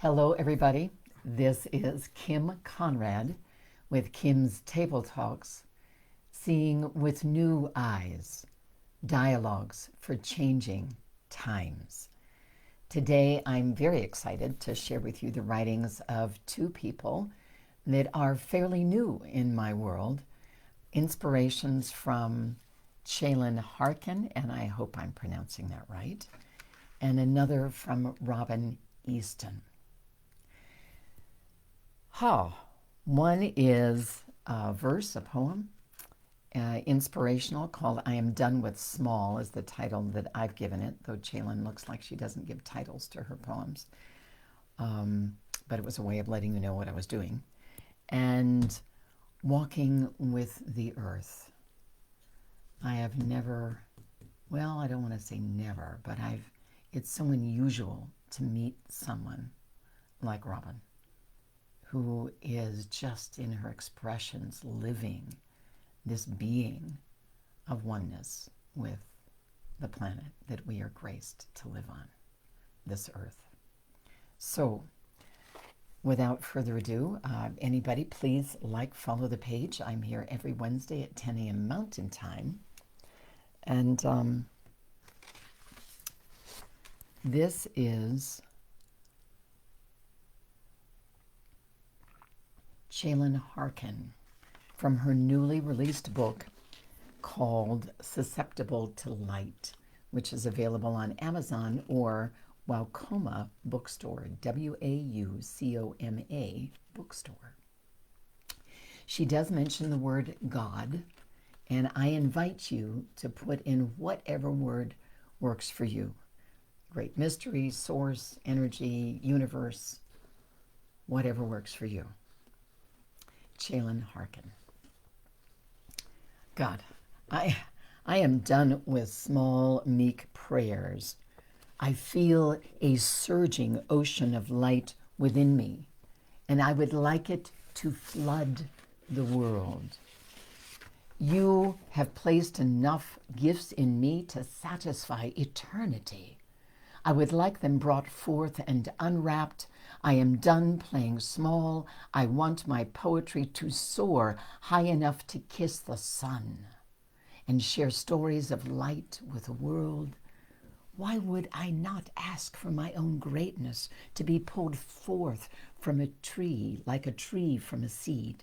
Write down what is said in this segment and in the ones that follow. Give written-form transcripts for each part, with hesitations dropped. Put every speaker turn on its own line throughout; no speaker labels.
Hello, everybody. This is Kim Conrad with Kim's Table Talks, seeing with new eyes, dialogues for changing times. Today, I'm very excited to share with you the writings of two people that are fairly new in my world, inspirations from Chelan Harkin, and I hope I'm pronouncing that right, and another from Robin Easton. One is a verse, a poem, inspirational, called I Am Done with Small is the title that I've given it, though Chelan looks like she doesn't give titles to her poems. But it was a way of letting you know what I was doing. And Walking with the Earth. I have never, well, I don't want to say never, but it's so unusual to meet someone like Robin, who is just in her expressions living this being of oneness with the planet that we are graced to live on, this earth. So, without further ado, anybody please follow the page. I'm here every Wednesday at 10 a.m. Mountain Time. And this is Chelan Harkin from her newly released book called Susceptible to Light, which is available on Amazon or Waucoma Bookstore, Waucoma Bookstore. She does mention the word God, and I invite you to put in whatever word works for you. Great mystery, source, energy, universe, whatever works for you. Chelan Harkin. God, I am done with small, meek prayers. I feel a surging ocean of light within me, and I would like it to flood the world. You have placed enough gifts in me to satisfy eternity. I would like them brought forth and unwrapped. I am done playing small. I want my poetry to soar high enough to kiss the sun and share stories of light with the world. Why would I not ask for my own greatness to be pulled forth from a tree like a tree from a seed?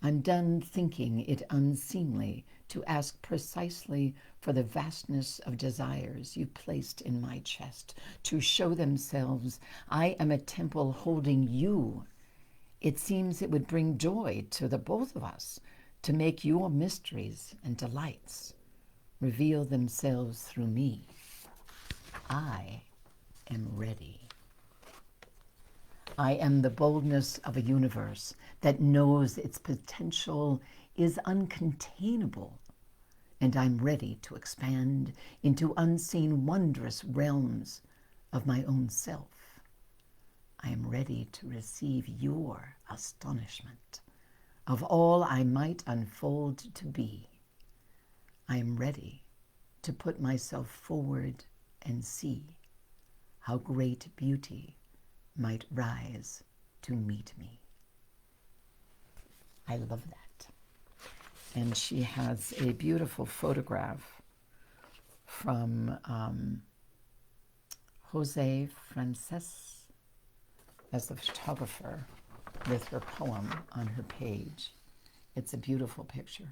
I'm done thinking it unseemly to ask precisely for the vastness of desires you placed in my chest, to show themselves I am a temple holding you. It seems it would bring joy to the both of us to make your mysteries and delights reveal themselves through me. I am ready. I am the boldness of a universe that knows its potential is uncontainable, and I'm ready to expand into unseen wondrous realms of my own self. I am ready to receive your astonishment of all I might unfold to be. I am ready to put myself forward and see how great beauty might rise to meet me. I love that. And she has a beautiful photograph from Jose Frances as the photographer with her poem on her page. It's a beautiful picture.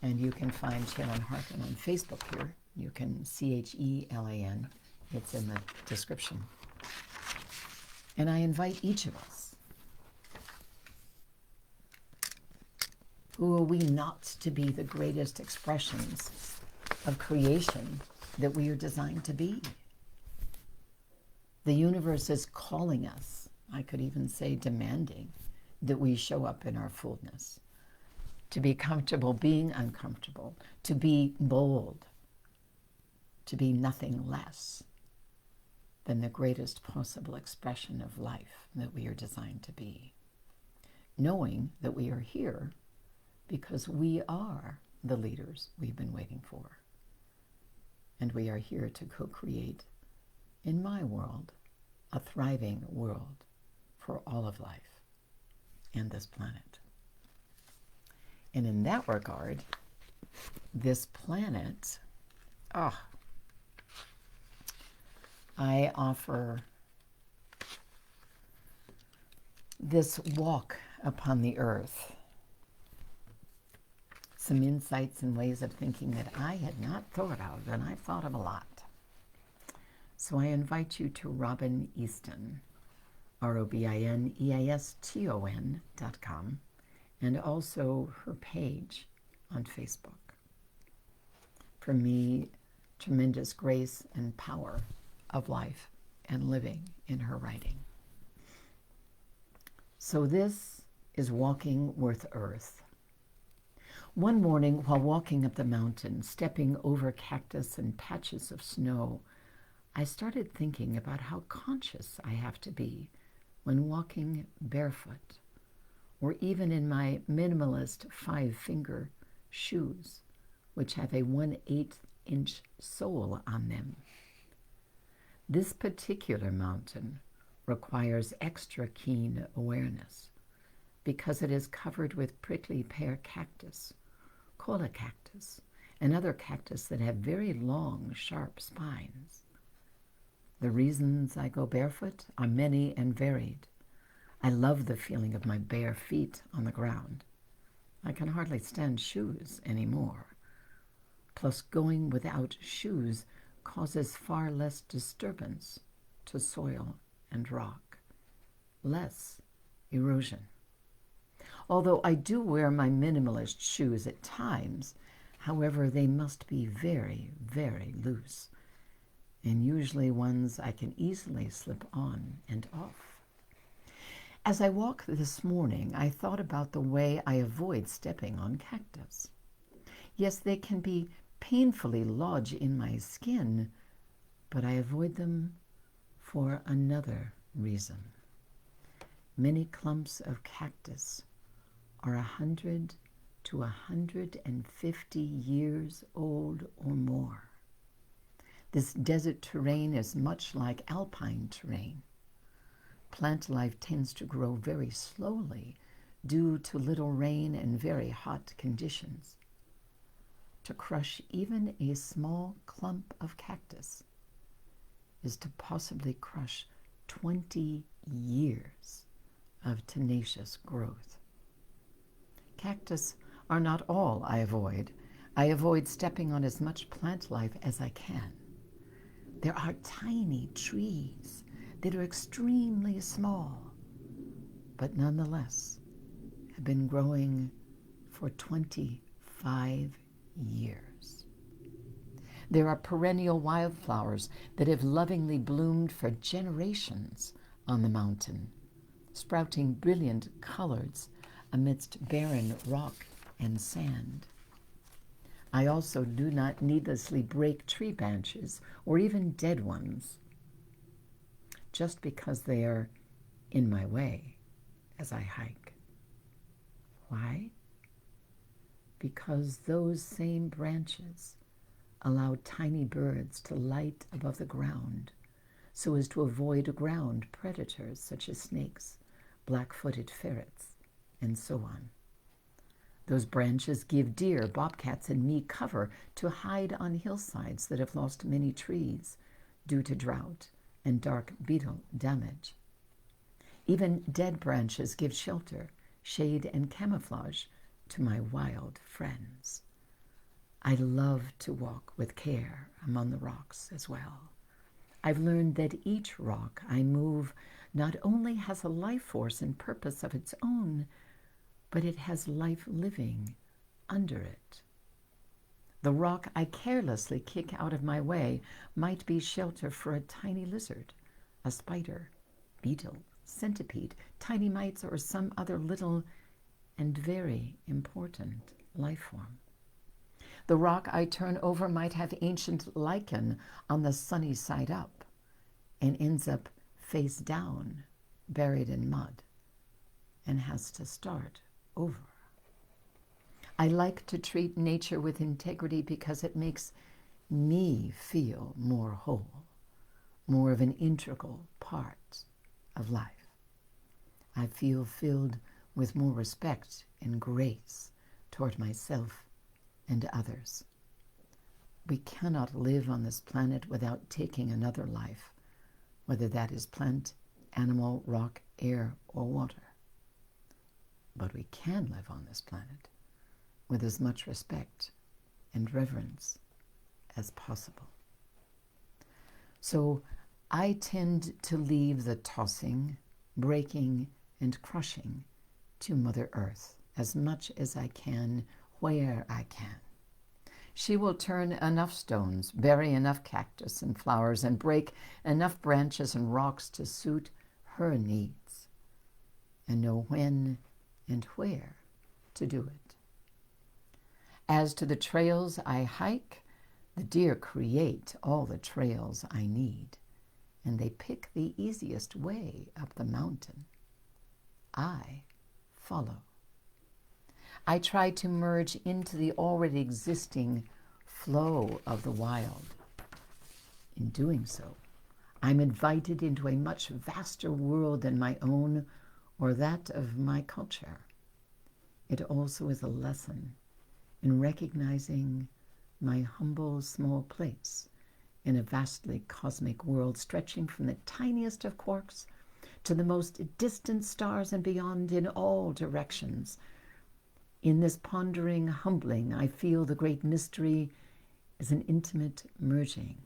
And you can find Chelan Harkin on Facebook here. You can Chelan. It's in the description. And I invite each of us, who are we not to be the greatest expressions of creation that we are designed to be? The universe is calling us, I could even say demanding, that we show up in our fullness, to be comfortable being uncomfortable, to be bold, to be nothing less than the greatest possible expression of life that we are designed to be. Knowing that we are here because we are the leaders we've been waiting for. And we are here to co-create in my world a thriving world for all of life and this planet. And in that regard, this planet, I offer this walk upon the earth some insights and ways of thinking that I had not thought of, and I've thought of a lot. So I invite you to Robin Easton, ROBINEASTON.com, and also her page on Facebook. For me, tremendous grace and power of life and living in her writing. So this is Walking with Earth. One morning, while walking up the mountain, stepping over cactus and patches of snow, I started thinking about how conscious I have to be when walking barefoot, or even in my minimalist 5-finger shoes, which have a 1/8-inch sole on them. This particular mountain requires extra keen awareness because it is covered with prickly pear cactus, cola cactus, and other cactus that have very long, sharp spines. The reasons I go barefoot are many and varied. I love the feeling of my bare feet on the ground. I can hardly stand shoes anymore. Plus, going without shoes causes far less disturbance to soil and rock, less erosion. Although I do wear my minimalist shoes at times, however, they must be very, very loose, and usually ones I can easily slip on and off. As I walked this morning, I thought about the way I avoid stepping on cactus. Yes, they can be painfully lodge in my skin, but I avoid them for another reason. Many clumps of cactus are 100 to 150 years old or more. This desert terrain is much like alpine terrain. Plant life tends to grow very slowly due to little rain and very hot conditions. To crush even a small clump of cactus is to possibly crush 20 years of tenacious growth. Cactus are not all I avoid. I avoid stepping on as much plant life as I can. There are tiny trees that are extremely small, but nonetheless have been growing for 25 years. There are perennial wildflowers that have lovingly bloomed for generations on the mountain, sprouting brilliant colors amidst barren rock and sand. I also do not needlessly break tree branches or even dead ones just because they are in my way as I hike. Why? Because those same branches allow tiny birds to light above the ground so as to avoid ground predators such as snakes, black-footed ferrets, and so on. Those branches give deer, bobcats, and me cover to hide on hillsides that have lost many trees due to drought and dark beetle damage. Even dead branches give shelter, shade, and camouflage to my wild friends. I love to walk with care among the rocks as well. I've learned that each rock I move not only has a life force and purpose of its own, but it has life living under it. The rock I carelessly kick out of my way might be shelter for a tiny lizard, a spider, beetle, centipede, tiny mites, or some other little and very important life form. The rock I turn over might have ancient lichen on the sunny side up and ends up face down, buried in mud, and has to start over. I like to treat nature with integrity because it makes me feel more whole, more of an integral part of life. I feel filled with more respect and grace toward myself and others. We cannot live on this planet without taking another life, whether that is plant, animal, rock, air, or water. But we can live on this planet with as much respect and reverence as possible. So I tend to leave the tossing, breaking, and crushing to Mother Earth as much as I can, where I can. She will turn enough stones, bury enough cactus and flowers, and break enough branches and rocks to suit her needs, and know when and where to do it. As to the trails I hike, the deer create all the trails I need, and they pick the easiest way up the mountain. I follow. I try to merge into the already existing flow of the wild. In doing so, I'm invited into a much vaster world than my own or that of my culture. It also is a lesson in recognizing my humble small place in a vastly cosmic world stretching from the tiniest of quarks to the most distant stars and beyond in all directions. In this pondering, humbling, I feel the great mystery is an intimate merging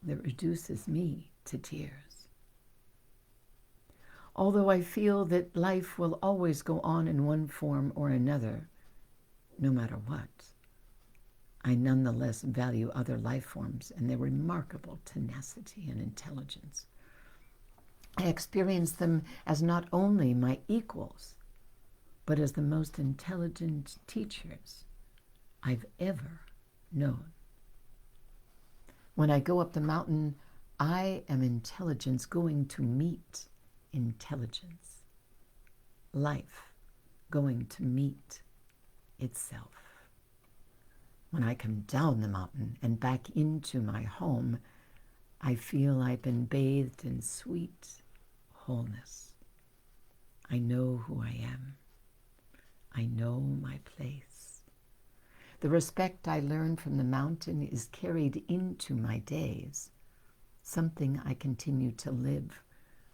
that reduces me to tears. Although I feel that life will always go on in one form or another, no matter what, I nonetheless value other life forms and their remarkable tenacity and intelligence. I experience them as not only my equals, but as the most intelligent teachers I've ever known. When I go up the mountain, I am intelligence going to meet intelligence. Life going to meet itself. When I come down the mountain and back into my home, I feel I've been bathed in sweet wholeness. I know who I am. I know my place. The respect I learned from the mountain is carried into my days, something I continue to live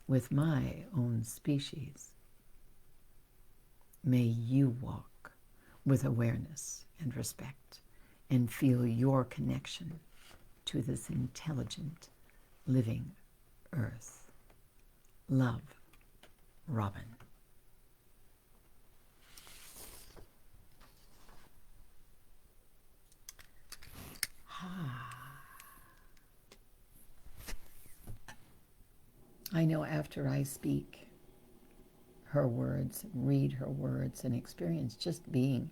with my own species. May you walk with awareness and respect and feel your connection to this intelligent, living earth. Love, Robin. I know after I speak her words, read her words, and experience just being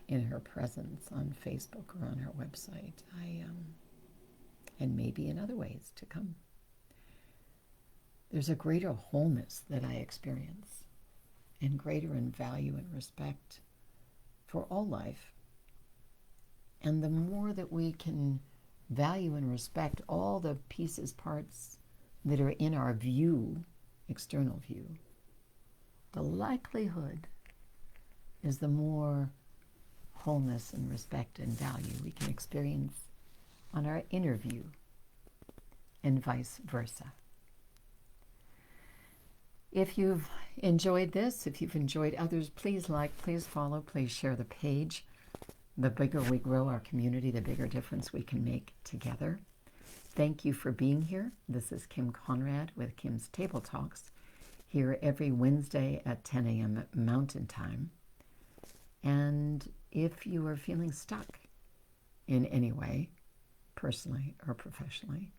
in her presence on Facebook or on her website, and maybe in other ways to come, there's a greater wholeness that I experience and greater in value and respect for all life. And the more that we can value and respect all the pieces, parts that are in our view, external view, the likelihood is the more wholeness and respect and value we can experience on our inner view, and vice versa. If you've enjoyed this, if you've enjoyed others, please like, please follow, please share the page. The bigger we grow our community, the bigger difference we can make together. Thank you for being here. This is Kim Conrad with Kim's Table Talks, here every Wednesday at 10 a.m. Mountain Time. And if you are feeling stuck in any way, personally or professionally,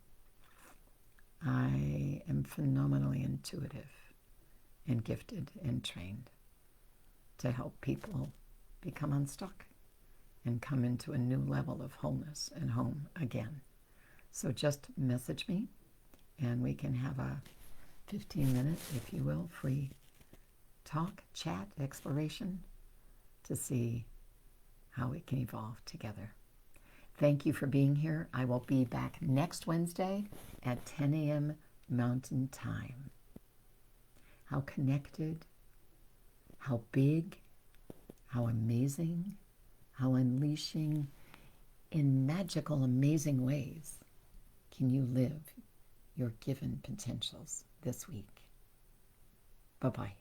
I am phenomenally intuitive and gifted and trained to help people become unstuck and come into a new level of wholeness and home again. So just message me and we can have a 15-minute, if you will, free talk, chat, exploration to see how we can evolve together. Thank you for being here. I will be back next Wednesday at 10 a.m. Mountain Time. How connected, how big, how amazing, how unleashing in magical, amazing ways can you live your given potentials this week. Bye-bye.